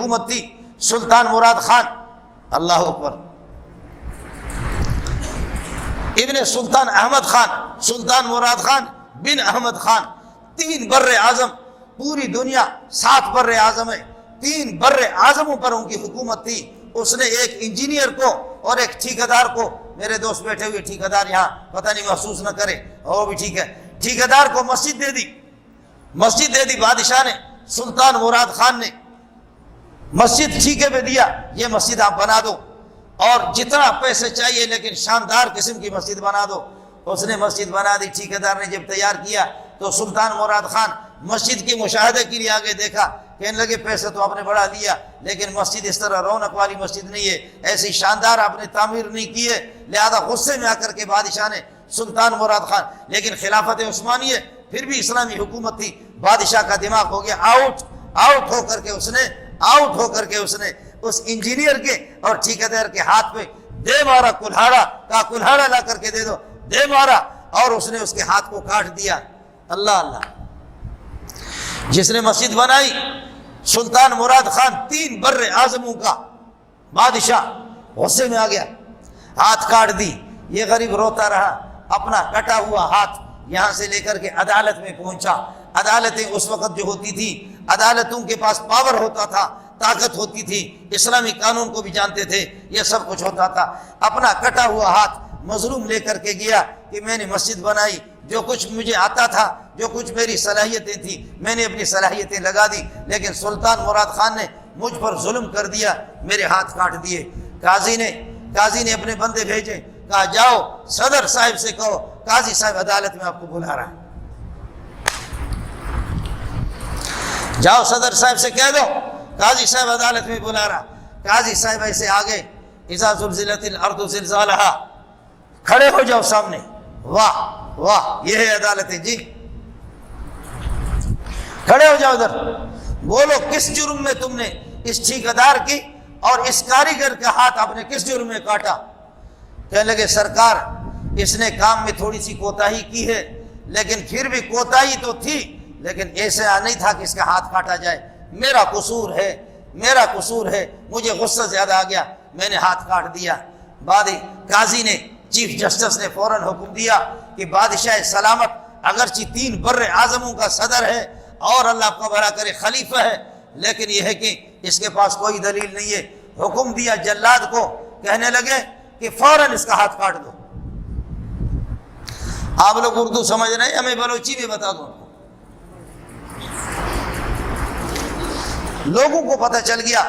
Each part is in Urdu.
حکومت تھی سلطان مراد خان، اللہ اکبر، ابن سلطان احمد خان، سلطان مراد خان بن احمد خان، 3 بر اعظم، پوری دنیا 7 بر اعظم ہے، 3 بر اعظموں پر ان کی حکومت تھی۔ اس نے ایک انجینئر کو اور ایک ٹھیکیدار کو، میرے دوست بیٹھے ہوئے ٹھیکیدار یہاں پتہ نہیں محسوس نہ کرے، وہ بھی ٹھیک ہے، ٹھیکیدار کو مسجد دے دی، مسجد دے دی بادشاہ نے، سلطان مراد خان نے مسجد ٹھیکے پہ دیا، یہ مسجد آپ بنا دو اور جتنا پیسے چاہیے لیکن شاندار قسم کی مسجد بنا دو۔ اس نے مسجد بنا دی۔ ٹھیکیدار نے جب تیار کیا تو سلطان مراد خان مسجد کے مشاہدے کے لیے آگے دیکھا، کہنے لگے پیسے تو آپ نے بڑھا دیا لیکن مسجد اس طرح رونق والی مسجد نہیں ہے، ایسی شاندار آپ نے تعمیر نہیں کی ہے، لہذا غصے میں آ کر کے بادشاہ نے سلطان مراد خان، لیکن خلافت عثمانیہ پھر بھی اسلامی حکومت تھی، بادشاہ کا دماغ ہو گیا آؤٹ ہو کر کے اس نے اس انجینئر کے اور ٹھیکیدار کے ہاتھ پہ دے مارا کلہاڑا، کہا کلہاڑا لا کر کے دے دو، دے مارا اور اس نے اس کے ہاتھ کو کاٹ دیا۔ اللہ اللہ، جس نے مسجد بنائی سلطان مراد خان 3 بر اعظموں کا بادشاہ، غصے میں آ گیا، ہاتھ کاٹ دی۔ یہ غریب روتا رہا، اپنا کٹا ہوا ہاتھ یہاں سے لے کر کے عدالت میں پہنچا۔ عدالتیں اس وقت جو ہوتی تھی، عدالتوں کے پاس پاور ہوتا تھا، طاقت ہوتی تھی، اسلامی قانون کو بھی جانتے تھے، یہ سب کچھ ہوتا تھا۔ اپنا کٹا ہوا ہاتھ مظلوم لے کر کے گیا کہ میں نے مسجد بنائی، جو کچھ مجھے آتا تھا، جو کچھ میری صلاحیتیں تھیں، میں نے اپنی صلاحیتیں لگا دی، لیکن سلطان مراد خان نے مجھ پر ظلم کر دیا، میرے ہاتھ کاٹ دیے۔ قاضی نے اپنے بندے بھیجے، کہا جاؤ صدر صاحب سے کہو قاضی صاحب عدالت میں آپ کو بلا رہا ہے، جاؤ صدر صاحب سے کہہ دو قاضی صاحب عدالت میں بلا رہا۔ قاضی صاحب ایسے آگے، اذا زلزلت الارض زلزالہا، کھڑے ہو جاؤ سامنے، واہ واہ یہ ہے عدالتیں جی، کھڑے ہو جاؤ ادھر، بولو کس جرم میں تم نے اس ٹھیکیدار کی اور اس کاریگر کا ہاتھ آپ نے کس جرم میں کاٹا؟ کہنے لگے سرکار اس نے کام میں تھوڑی سی کوتاہی کی ہے، لیکن پھر بھی کوتاہی تو تھی، لیکن ایسا نہیں تھا کہ اس کا ہاتھ کاٹا جائے، میرا قصور ہے، مجھے غصہ زیادہ آ گیا، میں نے ہاتھ کاٹ دیا۔ بعد قاضی نے، چیف جسٹس نے فوراً حکم دیا کہ بادشاہ سلامت اگرچہ 3 بر اعظموں کا صدر ہے اور اللہ کو بھلا کرے خلیفہ ہے، لیکن یہ ہے کہ اس کے پاس کوئی دلیل نہیں ہے۔ حکم دیا جلاد کو، کہنے لگے کہ فوراً اس کا ہاتھ کاٹ دو۔ آپ لوگ اردو سمجھ رہے ہیں، ہمیں بلوچی میں بتا دو۔ لوگوں کو پتہ چل گیا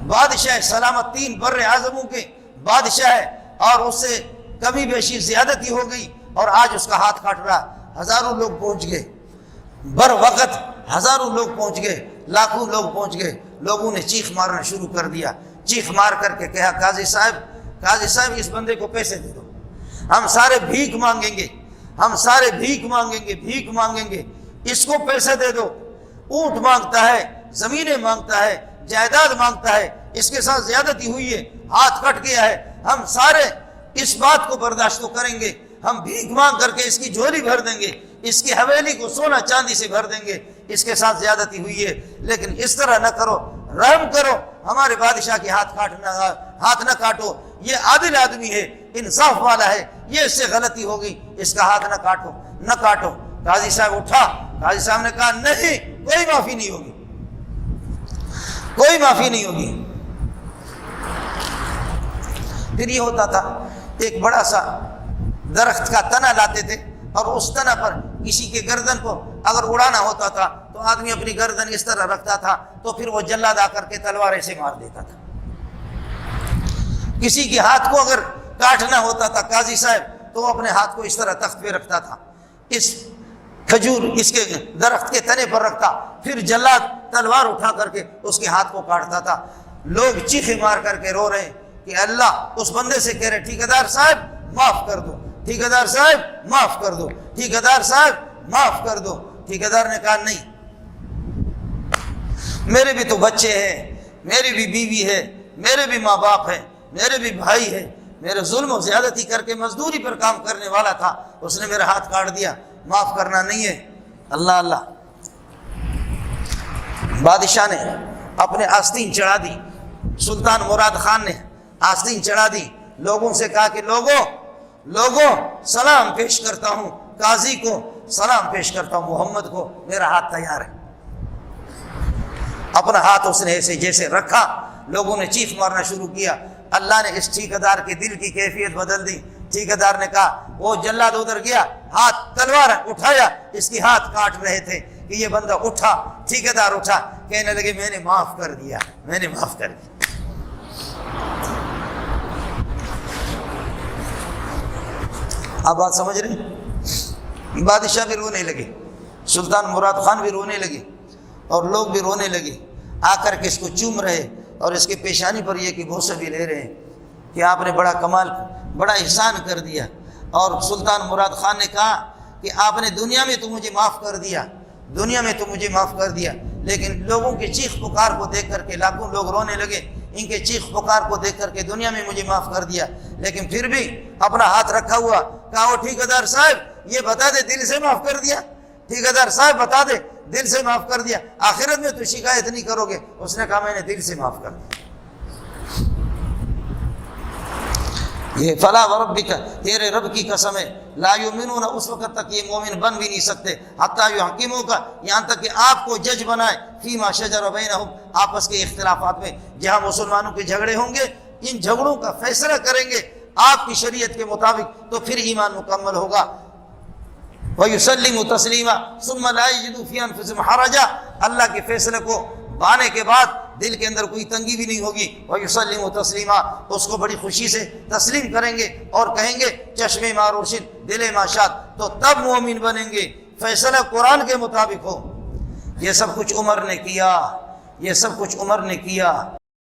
بادشاہ سلامت 3 بر اعظموں کے بادشاہ ہے اور اس سے کمی بیشی زیادتی ہو گئی اور آج اس کا ہاتھ کاٹ رہا۔ ہزاروں لوگ پہنچ گئے، بر وقت ہزاروں لوگ پہنچ گئے، لاکھوں لوگ پہنچ گئے۔ لوگوں نے چیخ مارنا شروع کر دیا، چیخ مار کر کے کہا قاضی صاحب اس بندے کو پیسے دے دو، ہم سارے بھیک مانگیں گے، اس کو پیسے دے دو۔ اونٹ مانگتا ہے، زمینیں مانگتا ہے، جائیداد مانگتا ہے، اس کے ساتھ زیادتی ہوئی ہے، ہاتھ کٹ گیا ہے، ہم سارے اس بات کو برداشت تو کریں گے، ہم بھیک مانگ کر کے اس کی جھولی بھر دیں گے، اس کی حویلی کو سونا چاندی سے بھر دیں گے، اس کے ساتھ زیادتی ہوئی ہے، لیکن اس طرح نہ کرو، رحم کرو، ہمارے بادشاہ کے ہاتھ نہ کاٹو، یہ عادل آدمی ہے، انصاف والا ہے، یہ اس سے غلطی ہوگی، اس کا ہاتھ نہ کاٹو۔ قاضی صاحب اٹھا، قاضی صاحب نے کہا نہیں، کوئی معافی نہیں ہوگی۔ پھر یہ ہوتا تھا، ایک بڑا سا درخت کا تنا لاتے تھے اور اس تنا پر کسی کے گردن کو اگر اڑانا ہوتا تھا تو آدمی اپنی گردن اس طرح رکھتا تھا تو پھر وہ جلاد آ کر کے تلوار ایسے مار دیتا تھا۔ کسی کے ہاتھ کو اگر کاٹنا ہوتا تھا قاضی صاحب تو وہ اپنے ہاتھ کو اس طرح تخت پہ رکھتا تھا، اس کے درخت کے تنے پر رکھتا، پھر جلاد تلوار اٹھا کر کے اس کے ہاتھ کو کاٹتا تھا۔ لوگ چیخیں مار کر کے رو رہے کہ اللہ اس بندے سے کہہ رہے ٹھیکیدار صاحب معاف کر دو، ٹھیکیدار صاحب معاف کر دو، ٹھیکیدار صاحب معاف کر دو۔ ٹھیکیدار نے کہا نہیں، میرے بھی تو بچے ہیں، میری بھی بیوی ہے، میرے بھی ماں باپ ہیں، میرے بھی بھائی ہیں، میرے ظلم و زیادتی کر کے مزدوری پر کام کرنے والا تھا، اس نے میرا ہاتھ کاٹ دیا، معاف کرنا نہیں ہے۔ اللہ اللہ، بادشاہ نے اپنے آستین چڑھا دی، سلطان مراد خان نے آستین چڑھا دی، لوگوں سے کہا کہ لوگوں سلام پیش کرتا ہوں، قاضی کو سلام پیش کرتا ہوں، محمد کو میرا ہاتھ تیار ہے۔ اپنا ہاتھ اس نے ایسے جیسے رکھا، لوگوں نے چیخ مارنا شروع کیا۔ اللہ نے اس ٹھیکیدار کے دل کی کیفیت بدل دی۔ ٹھیکیدار نے کہا، وہ جلاد ادھر گیا، ہاتھ تلوار اٹھایا، اس کی ہاتھ کاٹ رہے تھے کہ یہ بندہ اٹھا، ٹھیکیدار اٹھا، کہنے لگے میں نے معاف کر دیا، میں نے معاف کر دیا۔ آپ بات سمجھ رہے ہیں؟ بادشاہ بھی رونے لگے، سلطان مراد خان بھی رونے لگے، اور لوگ بھی رونے لگے، آ کر کے اس کو چوم رہے اور اس کے پیشانی پر یہ کہ بوسہ بھی لے رہے ہیں کہ آپ نے بڑا کمال، بڑا احسان کر دیا۔ اور سلطان مراد خان نے کہا کہ آپ نے دنیا میں تو مجھے معاف کر دیا، دنیا میں تو مجھے معاف کر دیا، لیکن لوگوں کی چیخ پکار کو دیکھ کر کے لاکھوں لوگ رونے لگے، ان کے چیخ پکار کو دیکھ کر کے دنیا میں مجھے معاف کر دیا، لیکن پھر بھی اپنا ہاتھ رکھا ہوا، کہا وہ ٹھیکیدار صاحب یہ بتا دے دل سے معاف کر دیا، ٹھیکیدار صاحب بتا دے دل سے معاف کر دیا، آخرت میں تو شکایت نہیں کرو گے۔ اس نے کہا میں نے دل سے معاف کر دیا۔ یہ فلا وربک، تیرے رب کی قسم ہے، لا یؤمنون، اس وقت تک یہ مومن بن بھی نہیں سکتے، حتی یحکموک، یہاں تک کہ آپ کو جج بنائے، فیما شجر بینہم، آپس کے اختلافات میں، جہاں مسلمانوں کے جھگڑے ہوں گے، ان جھگڑوں کا فیصلہ کریں گے آپ کی شریعت کے مطابق، تو پھر ایمان مکمل ہوگا۔ وَيُسَلِّمُ تَسْلِيمًا ثُمَّ لَا يَجِدُوا فِي أَنفُسِهِمْ حَرَجًا، اللہ کے فیصلے کو پانے کے بعد دل کے اندر کوئی تنگی بھی نہیں ہوگی۔ وَيُسَلِّمُ تَسْلِيمًا، اس کو بڑی خوشی سے تسلیم کریں گے اور کہیں گے چشم ما روشن دل ماشاد، تو تب مومن بنیں گے، فیصلہ قرآن کے مطابق ہو۔ یہ سب کچھ عمر نے کیا، یہ سب کچھ عمر نے کیا۔